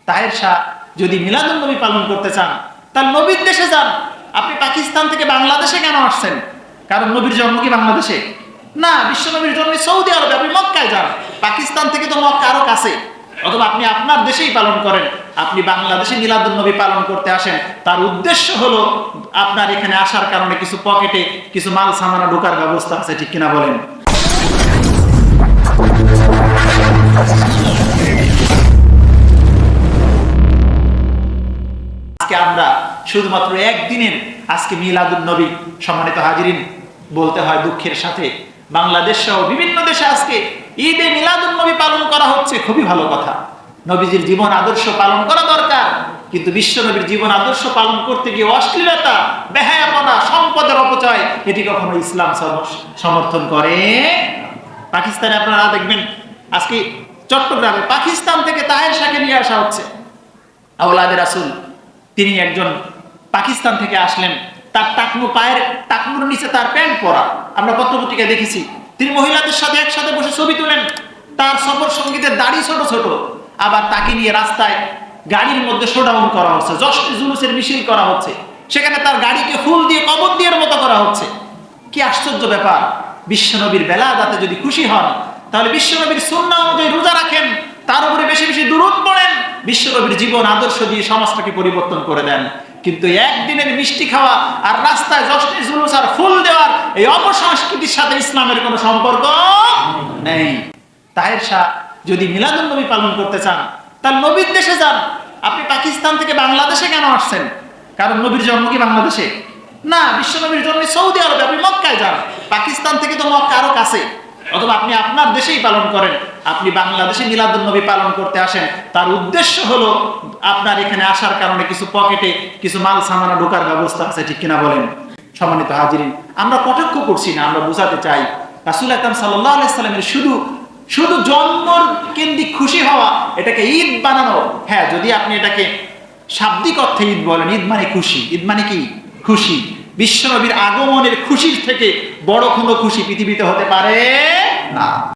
তাহের শাহ যদি মিলাদুন নবী পালন করতে চান তার নবীর দেশে যান। আপনি পাকিস্তান থেকে বাংলাদেশে কেন আসছেন? কারণ নবীর জন্ম কি বাংলাদেশে? না, বিশ্ব নবীর জন্ম সৌদি আরবে। আপনি মক্কায় যান। পাকিস্তান থেকে তো মক্কা আরো কাছে। অথবা আপনি আপনার দেশেই পালন করেন। আপনি বাংলাদেশে মিলাদুন নবী পালন করতে আসেন, তার উদ্দেশ্য হলো আপনার এখানে আসার কারণে কিছু পকেটে কিছু মাল সামানা ঢোকার ব্যবস্থা আছে, ঠিক কিনা বলেন? আজকে আমরা শুধুমাত্র একদিনের আজকে মিলাদুন নবী, সম্মানিত হাজিরিন, বলতে হয় দুঃখের সাথে বাংলাদেশ সহ বিভিন্ন দেশে আজকে ঈদে মিলাদুন নবী পালন করা হচ্ছে। খুবই ভালো কথা, নবীজির জীবন আদর্শ পালন করা দরকার। কিন্তু বিশ্ব নবীর জীবন আদর্শ পালন করতে গিয়ে অশ্লীলতা, বেহায়াপনা, সম্পদের অপচয়, এটি কখনো ইসলাম সমর্থন করে? পাকিস্তানে আপনারা দেখবেন আজকে চট্টগ্রামে পাকিস্তান থেকে তাহের শাহকে নিয়ে আসা হচ্ছে। আওলাদে রাসূল তিনি একজন পাকিস্তান থেকে আসলেন, তার টাকনু, পায়ের টাকনুর নিচে তার প্যান্ট পরা, আমরা পত্রপত্রিকায় দেখেছি। তিনি মহিলাদের সাথে একসাথে বসে ছবি তুলেন, তার সফর সঙ্গীদের দাড়ি ছোট ছোট। আবার তাকে নিয়ে রাস্তায় গাড়ির মধ্যে শোডাউন করা হচ্ছে, জশ্নে জুলুসের মিছিল করা হচ্ছে, সেখানে তার গাড়িকে ফুল দিয়ে কবর দিয়ে মতো করা হচ্ছে। কি আশ্চর্য ব্যাপার! বিশ্বনবীর বেলাদাতে যদি খুশি হন, তাহলে বিশ্বনবীর সুন্নাহ অনুযায়ী রোজা রাখেন, তার উপরে বেশি বেশি দুরূদ পড়েন, বিশ্বনবীর জীবন আদর্শ দিয়ে সমাজটাকে পরিবর্তন করে দেন। কিন্তু একদিনের মিষ্টি খাওয়া আর রাস্তায় জশ্নে জুলুস আর ফুল দেওয়ার এই অপসংস্কৃতির সাথে ইসলামের কোনো সম্পর্ক নেই। তাহের শাহ যদি মিলাদুন নবী পালন করতে চান তার নবীর দেশে যান। আপনি পাকিস্তান থেকে বাংলাদেশে কেন আসছেন? কারণ নবীর জন্ম কি বাংলাদেশে? না, বিশ্ব নবীর জন্ম সৌদি আরবে। আপনি মক্কায় যান। পাকিস্তান থেকে তো মক্কা আরো কাছে। অথবা আপনি আপনার দেশেই পালন করেন। আপনি বাংলাদেশে মিলাদুন নবী পালন করতে আসেন, তার উদ্দেশ্য হলো আপনার এখানে আসার কারণে কিছু পকেটে কিছু মাল সামানা ঢোকার ব্যবস্থা আছে, ঠিক কিনা বলেন? সম্মানিত হাজিরিন, আমরা কটাক্ষ করছি না, আমরা বোঝাতে চাই রাসূল আকরাম সাল্লাল্লাহু আলাইহি সাল্লামের শুধু জন্ম কেন্দ্রিক খুশি হওয়া, এটাকে ঈদ বানানো। হ্যাঁ, যদি আপনি এটাকে শাব্দিক অর্থে ঈদ বলেন, ঈদ মানে খুশি। ঈদ মানে কি? খুশি। বিশ্বনবীর আগমনের খুশির থেকে বড় কোনো খুশি পৃথিবীতে হতে পারে না।